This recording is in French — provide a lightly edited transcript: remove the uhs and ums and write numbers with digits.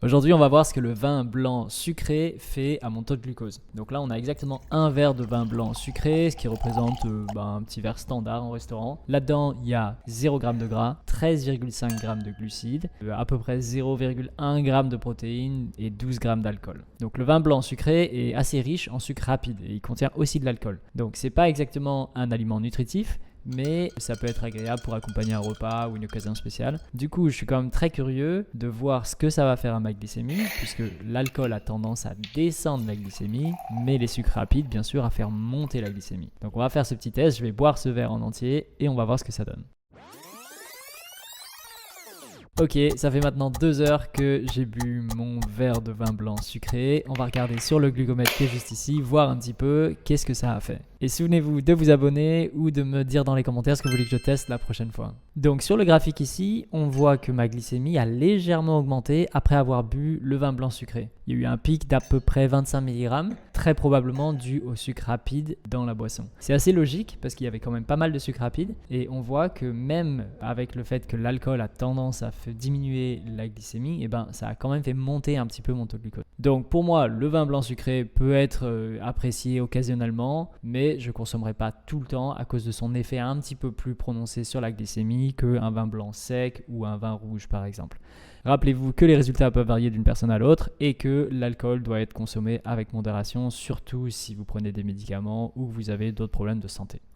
Aujourd'hui, on va voir ce que le vin blanc sucré fait à mon taux de glucose. Donc là, on a exactement un verre de vin blanc sucré, ce qui représente un petit verre standard en restaurant. Là-dedans, il y a 0 g de gras, 13,5 g de glucides, à peu près 0,1 g de protéines et 12 g d'alcool. Donc le vin blanc sucré est assez riche en sucre rapide et il contient aussi de l'alcool. Donc c'est pas exactement un aliment nutritif, mais ça peut être agréable pour accompagner un repas ou une occasion spéciale. Du coup, je suis quand même très curieux de voir ce que ça va faire à ma glycémie, puisque l'alcool a tendance à descendre la glycémie, mais les sucres rapides, bien sûr, à faire monter la glycémie. Donc on va faire ce petit test, je vais boire ce verre en entier et on va voir ce que ça donne. Ok, ça fait maintenant 2 heures que j'ai bu mon verre de vin blanc sucré. On va regarder sur le glucomètre qui est juste ici, voir un petit peu qu'est-ce que ça a fait. Et souvenez-vous de vous abonner ou de me dire dans les commentaires ce que vous voulez que je teste la prochaine fois. Donc sur le graphique ici, on voit que ma glycémie a légèrement augmenté après avoir bu le vin blanc sucré. Il y a eu un pic d'à peu près 25 mg, très probablement dû au sucre rapide dans la boisson. C'est assez logique parce qu'il y avait quand même pas mal de sucre rapide et on voit que même avec le fait que l'alcool a tendance à diminuer la glycémie, et ça a quand même fait monter un petit peu mon taux de glucose. Donc pour moi, le vin blanc sucré peut être apprécié occasionnellement, mais je ne consommerai pas tout le temps à cause de son effet un petit peu plus prononcé sur la glycémie qu'un vin blanc sec ou un vin rouge par exemple. Rappelez-vous que les résultats peuvent varier d'une personne à l'autre et que l'alcool doit être consommé avec modération, surtout si vous prenez des médicaments ou que vous avez d'autres problèmes de santé.